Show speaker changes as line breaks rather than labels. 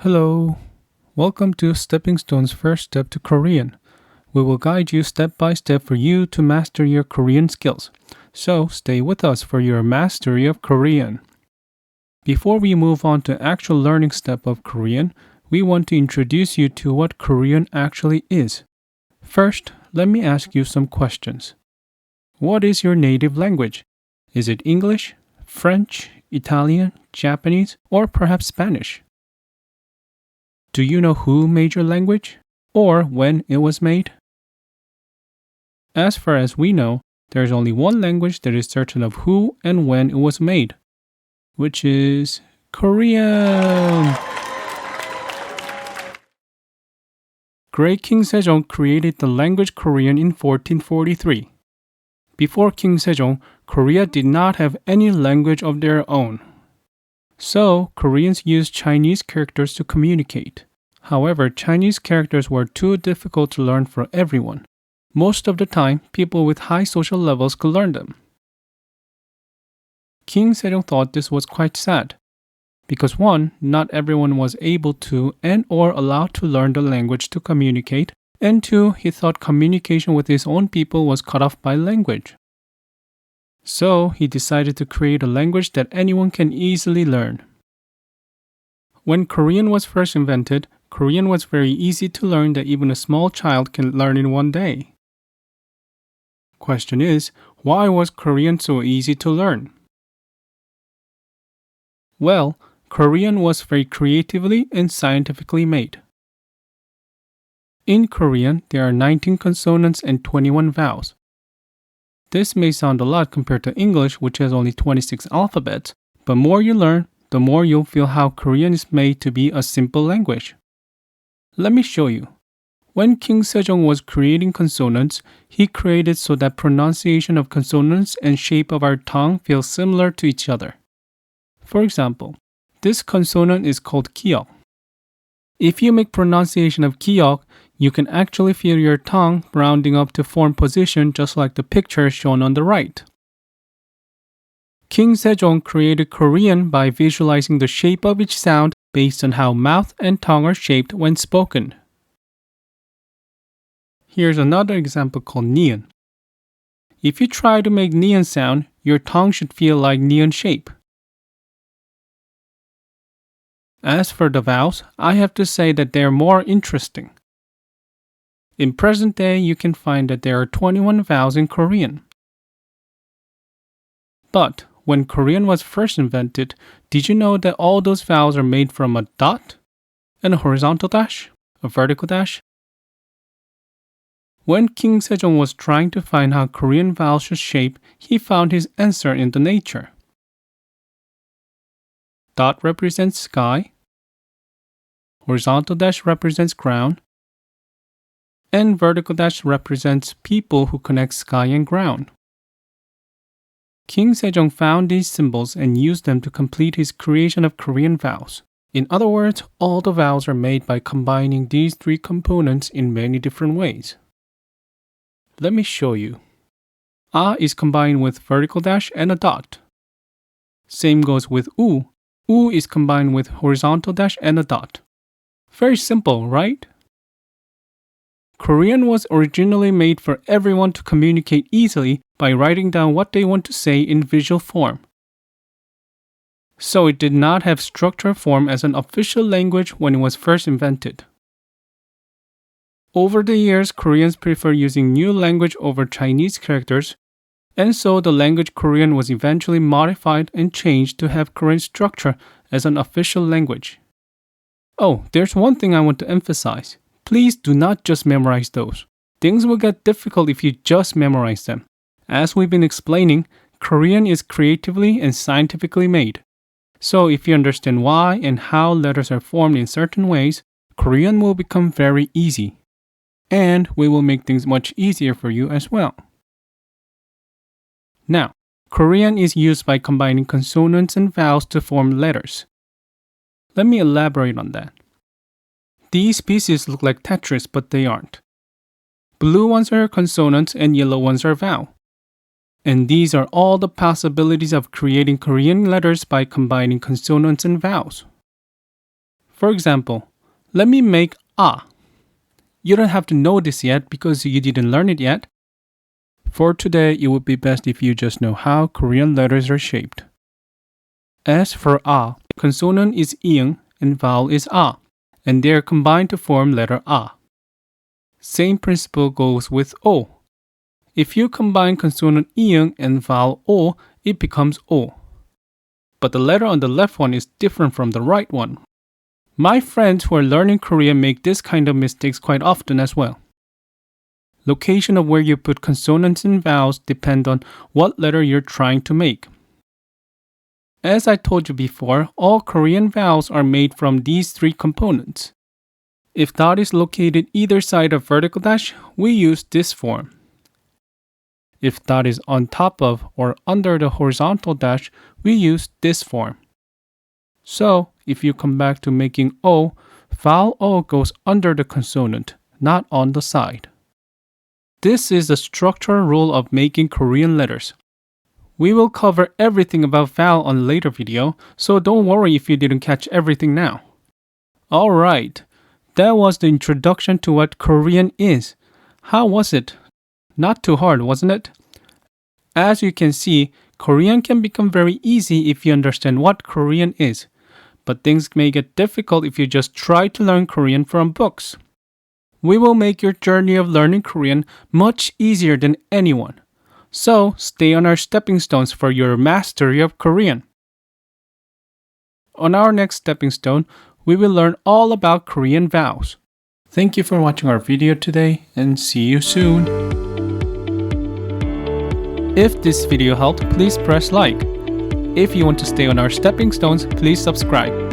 Hello. Welcome to Stepping Stone's First Step to Korean. We will guide you step by step for you to master your Korean skills. So stay with us for your mastery of Korean. Before we move on to actual learning step of Korean, we want to introduce you to what Korean actually is. First, let me ask you some questions. What is your native language? Is it English, French, Italian, Japanese, or perhaps Spanish? Do you know who made your language? Or when it was made? As far as we know, there is only one language that is certain of who and when it was made, which is Korean. Great King Sejong created the language Korean in 1443. Before King Sejong, Korea did not have any language of their own. So, Koreans used Chinese characters to communicate. However, Chinese characters were too difficult to learn for everyone. Most of the time, people with high social levels could learn them. King Sejong thought this was quite sad, because one, not everyone was able to and or allowed to learn the language to communicate, and two, he thought communication with his own people was cut off by language. So, he decided to create a language that anyone can easily learn. When Korean was first invented, Korean was very easy to learn that even a small child can learn in one day. Question is, why was Korean so easy to learn? Well, Korean was very creatively and scientifically made. In Korean, there are 19 consonants and 21 vowels. This may sound a lot compared to English, which has only 26 alphabets, but more you learn, the more you'll feel how Korean is made to be a simple language. Let me show you. When King Sejong was creating consonants, he created so that pronunciation of consonants and shape of our tongue feel similar to each other. For example, this consonant is called kiok. If you make pronunciation of kiok, you can actually feel your tongue rounding up to form position just like the picture shown on the right. King Sejong created Korean by visualizing the shape of each sound based on how mouth and tongue are shaped when spoken. Here's another example called neon. If you try to make neon sound, your tongue should feel like neon shape. As for the vowels, I have to say that they are more interesting. In present day, you can find that there are 21 vowels in Korean. But when Korean was first invented, did you know that all those vowels are made from a dot, and a horizontal dash, a vertical dash? When King Sejong was trying to find how Korean vowels should shape, he found his answer in the nature. Dot represents sky, horizontal dash represents ground, and vertical dash represents people who connect sky and ground. King Sejong found these symbols and used them to complete his creation of Korean vowels. In other words, all the vowels are made by combining these three components in many different ways. Let me show you. A is combined with vertical dash and a dot. Same goes with U. U is combined with horizontal dash and a dot. Very simple, right? Korean was originally made for everyone to communicate easily by writing down what they want to say in visual form. So it did not have structured form as an official language when it was first invented. Over the years, Koreans prefer using new language over Chinese characters, and so the language Korean was eventually modified and changed to have Korean structure as an official language. Oh, there's one thing I want to emphasize. Please do not just memorize those. Things will get difficult if you just memorize them. As we've been explaining, Korean is creatively and scientifically made. So if you understand why and how letters are formed in certain ways, Korean will become very easy. And we will make things much easier for you as well. Now, Korean is used by combining consonants and vowels to form letters. Let me elaborate on that. These pieces look like Tetris, but they aren't. Blue ones are consonants and yellow ones are vowel. And these are all the possibilities of creating Korean letters by combining consonants and vowels. For example, let me make ah. You don't have to know this yet because you didn't learn it yet. For today, it would be best if you just know how Korean letters are shaped. As for ah, consonant is ing and vowel is ah, and they are combined to form letter ah. Same principle goes with o. If you combine consonant ing and vowel o, it becomes o. But the letter on the left one is different from the right one. My friends who are learning Korean make this kind of mistakes quite often as well. Location of where you put consonants and vowels depend on what letter you're trying to make. As I told you before, all Korean vowels are made from these three components. If dot is located either side of vertical dash, we use this form. If dot is on top of or under the horizontal dash, we use this form. So, if you come back to making O, vowel O goes under the consonant, not on the side. This is the structural rule of making Korean letters. We will cover everything about vowel on a later video, so don't worry if you didn't catch everything now. Alright, that was the introduction to what Korean is. How was it? Not too hard, wasn't it? As you can see, Korean can become very easy if you understand what Korean is, but things may get difficult if you just try to learn Korean from books. We will make your journey of learning Korean much easier than anyone. So, stay on our stepping stones for your mastery of Korean. On our next stepping stone, we will learn all about Korean vowels. Thank you for watching our video today and see you soon. If this video helped, please press like. If you want to stay on our stepping stones, please subscribe.